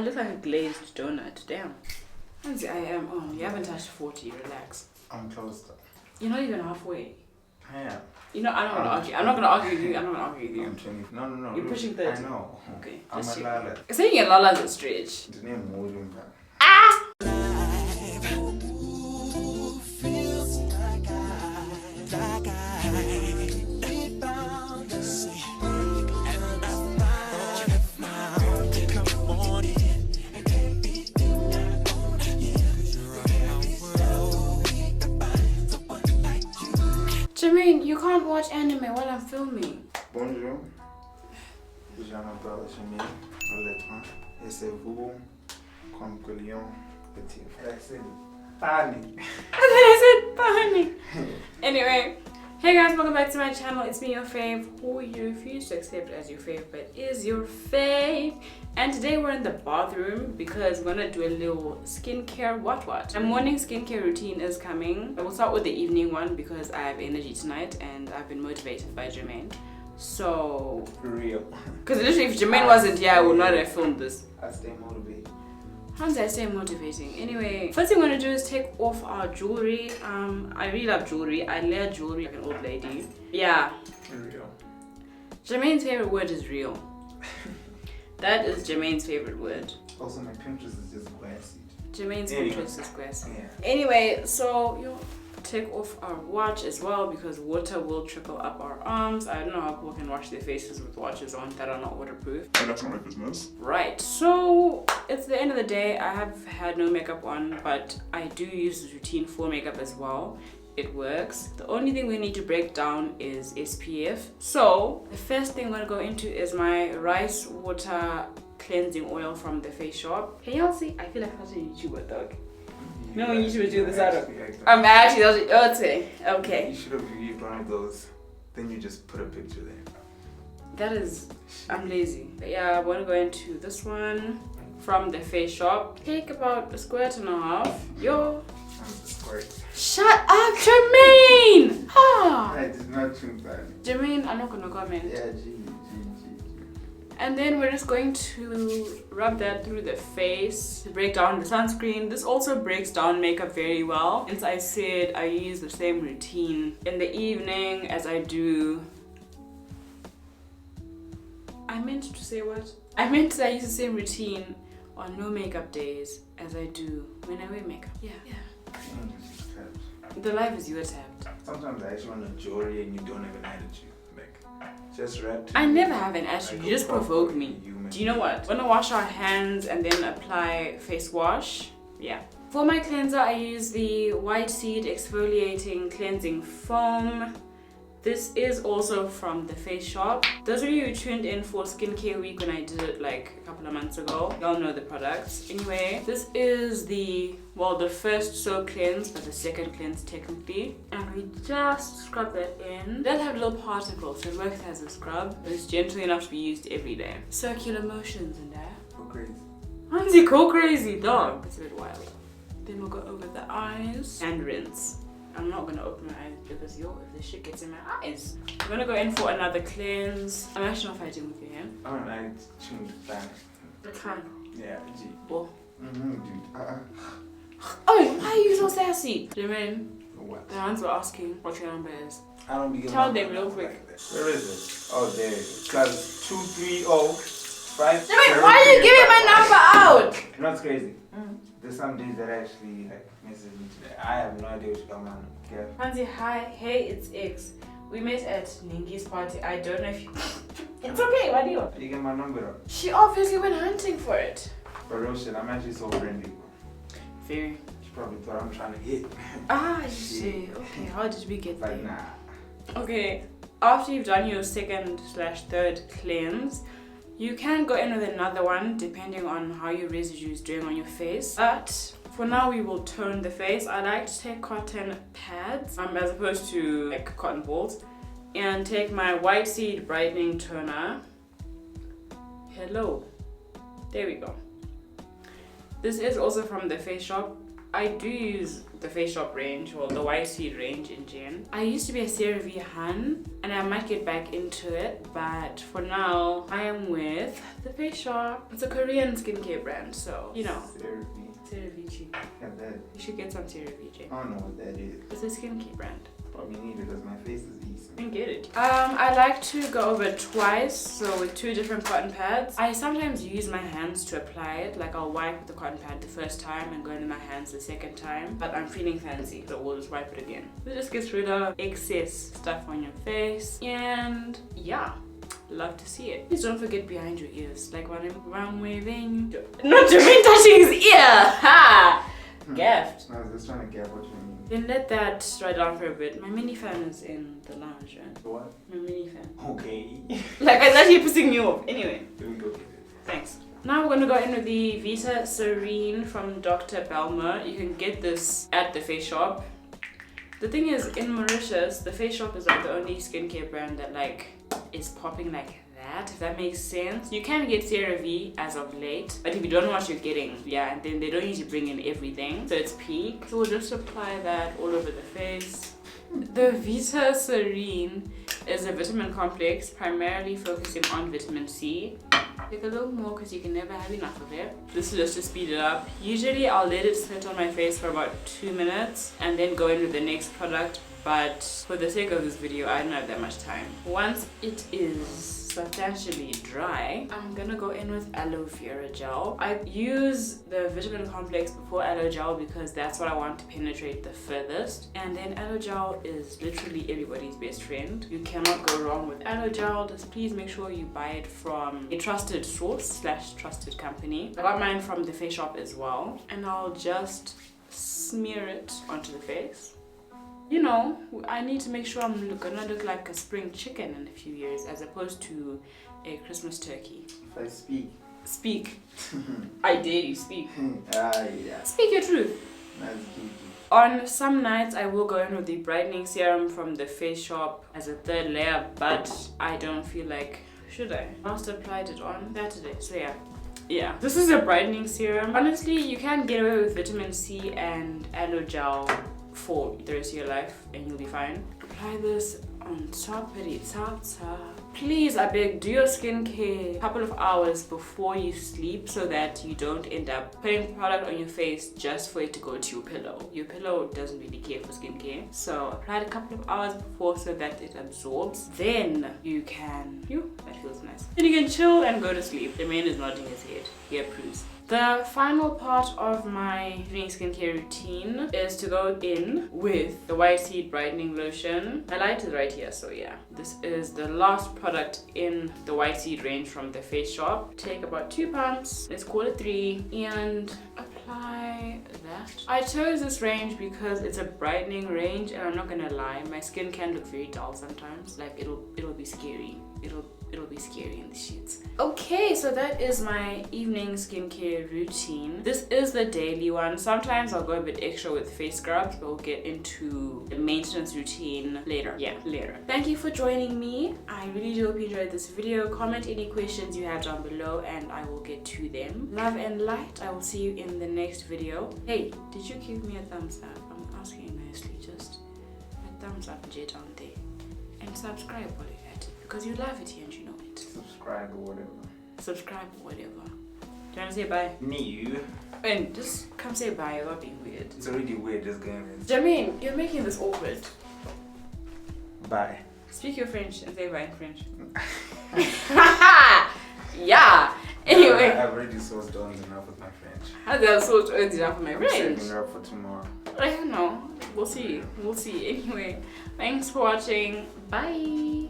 look like a glazed donut. Damn. I am. Oh, you haven't touched 40. Relax. I'm close though. You're not even halfway. I am. You know, I'm not gonna argue. I'm not gonna argue with you. I'm not gonna argue with you. I'm 20. No. You're pushing 30. I know. Okay. I'm a lala. Saying a lala is a stretch. The name Morimba. Ah! Jermaine, you can't watch anime while I'm filming. Bonjour. Je m'appelle Jermaine. Honnêtement, et c'est vous, comme que Lyon, petit frère, c'est panic. And then I said panic. Anyway, hey guys, welcome back to my channel. It's me, your fave, who you refuse to accept as your fave, but is your fave. And today we're in the bathroom because we're gonna do a little skincare what. My morning skincare routine is coming. I will start with the evening one because I have energy tonight and I've been motivated by Jermaine. So Real. because literally if Jermaine wasn't here, I would not have filmed this. I stay motivated. How does that stay motivating? Anyway, first thing I'm gonna do is take off our jewelry. I really love jewelry. I layer jewelry like an old lady. Yeah. Real. Jermaine's favorite word is real. That is Jermaine's favorite word. Also, my Pinterest is just glassy. Jermaine's Pinterest is grassy. Yeah. Anyway, so you take off our watch as well because water will trickle up our arms. I don't know how people can wash their faces with watches on that are not waterproof. And that's not my business. Right, so it's the end of the day. I have had no makeup on, but I do use this routine for makeup as well. It works. The only thing we need to break down is SPF. So the first thing I'm gonna go into is my rice water cleansing oil from the Face Shop. Can y'all see? I feel like such a YouTuber dog. No one YouTubers do this out of. I'm actually okay. You should have used one of those. Then you just put a picture there. That is, I'm lazy. But yeah, I want to go into this one from the Face Shop. Take about a squirt and a half. Yo. Shut up, Jermaine! Ah. I did not think that. Jermaine, I'm not gonna comment. Yeah, G. And then we're just going to rub that through the face to break down the sunscreen. This also breaks down makeup very well. Since I said I use the same routine in the evening as I do. I meant to say what? I meant that I use the same routine on no makeup days as I do when I wear makeup. Yeah. The life is your tapped. Sometimes I actually want a jewelry and you don't have an attitude. Just wrap. I never have an attitude. You just provoke me. Do you know what? We're gonna wash our hands and then apply face wash. Yeah. For my cleanser, I use the White Seed Exfoliating Cleansing Foam. This is also from the Face Shop. Those of you who tuned in for Skincare Week when I did it like a couple of months ago, y'all know the products. Anyway, this is the first soap cleanse, but the second cleanse technically. And we just scrub that in. It does have little particles, so it works as a scrub. It's gentle enough to be used every day. Circular motions in there. Go crazy. Hansi, go crazy, dog. It's a bit wild. Then we'll go over the eyes and rinse. I'm not gonna open my eyes because if the shit gets in my eyes. I'm gonna go in for another cleanse. I'm actually not fighting with you, yeah? Oh, and I tuned fan. The fan. Yeah, G. Oh. Dude. Oh, why are you so sassy? Jermaine, What? the hands were asking what your number is. I don't be Tell them real quick. Where is it? Oh, there it is. Plus 230-5. Jermaine, why are you giving my number out? You know what's crazy? There's some days that actually like message me today. I have no idea what you're on. Okay. Hansi, hi. Hey, it's X. We met at Ningi's party. I don't know if you... It's okay, what do you want? You get my number up. She obviously went hunting for it. For real shit, I'm actually so friendly. Very. She probably thought I'm trying to hit. Ah, you see. Okay, how did we get there? Like, nah. Okay, after you've done your second/third cleanse, you can go in with another one depending on how your residue is doing on your face. But for now, we will tone the face. I like to take cotton pads as opposed to like cotton balls, and take my White Seed Brightening Toner. Hello. There we go. This is also from the Face Shop. I do use the Face Shop range, or the YC range in gen. I used to be a CeraVe hun, and I might get back into it, but for now, I am with the Face Shop. It's a Korean skincare brand, so, you know. CeraVe cheap. You should get some CeraVe, Jay. I don't know what that is. It's a skincare brand. Probably need it because my face is decent. You can get it. I like to go over it twice, so with 2 different cotton pads. I sometimes use my hands to apply it, like I'll wipe with the cotton pad the first time and go into my hands the second time. But I'm feeling fancy, so we'll just wipe it again. It just gets rid of excess stuff on your face, and yeah. Love to see it. Please don't forget behind your ears, like when I'm waving. Not Jermaine touching his ear! Ha! Gaffed. I was just trying to get what you mean. Then let that dry down for a bit. My mini fan is in the lounge, right? What? My mini fan. Okay. Like, it's actually pissing me off. Anyway. Let me go get it. Thanks. Now we're gonna go in with the Vita Serene from Dr. Belmer. You can get this at the Face Shop. The thing is, in Mauritius, the Face Shop is like the only skincare brand that like is popping like that, if that makes sense. You can get CeraVe as of late, but if you don't know what you're getting, yeah, and then they don't usually bring in everything, so it's peak. So we'll just apply that all over the face. The Vita Serene is a vitamin complex primarily focusing on vitamin C. Take a little more because you can never have enough of it. This is just to speed it up. Usually I'll let it sit on my face for about 2 minutes and then go in with the next product, but for the sake of this video, I don't have that much time. Once it is substantially dry, I'm gonna go in with aloe vera gel. I use the vitamin complex before aloe gel because that's what I want to penetrate the furthest. And then aloe gel is literally everybody's best friend. You cannot go wrong with aloe gel. Just please make sure you buy it from a trusted source / trusted company. I got mine from the Face Shop as well. And I'll just smear it onto the face. You know, I need to make sure I'm gonna look like a spring chicken in a few years as opposed to a Christmas turkey. If I speak. Speak. I dare you, speak. Yeah. Speak your truth. That's geeky. On some nights, I will go in with the brightening serum from the Face Shop as a 3rd layer, but I don't feel like, should I? Last applied it on Saturday, so yeah. Yeah, this is a brightening serum. Honestly, you can get away with vitamin C and aloe gel for the rest of your life and you'll be fine. Apply this on top of it. Please, I beg, do your skincare a couple of hours before you sleep so that you don't end up putting product on your face just for it to go to your pillow. Your pillow doesn't really care for skincare. So apply it a couple of hours before so that it absorbs. Then you can, that feels nice. Then you can chill and go to sleep. Jermaine is nodding his head. He approves. The final part of my evening skincare routine is to go in with the YC brightening lotion. My light is right here, so yeah. This is the last product in the YC range from the Face Shop. Take about 2 pumps, let's call it 3, and apply that. I chose this range because it's a brightening range, and I'm not gonna lie, my skin can look very dull sometimes. Like it'll be scary. It'll be scary in the sheets. Okay, so that is my evening skincare routine. This is the daily one. Sometimes I'll go a bit extra with face scrubs, but we'll get into the maintenance routine later. Yeah, later. Thank you for joining me. I really do hope you enjoyed this video. Comment any questions you have down below and I will get to them. Love and light. I will see you in the next video. Hey, did you give me a thumbs up? I'm asking you nicely. Just a thumbs up, J down there. And subscribe while you're at it, because you love it here and you know it. Subscribe or whatever. Subscribe or whatever. Do you want to say bye? Me? And just come say bye, you're not being weird. It's already weird just going in. Jermaine, you're making this awkward. Bye. Speak your French and say bye in French. Yeah! Anyway. I've already sourced dons enough with my French. How did I source enough with my French? I'm saving her up for tomorrow. I don't know. We'll see. We'll see. Anyway, thanks for watching. Bye.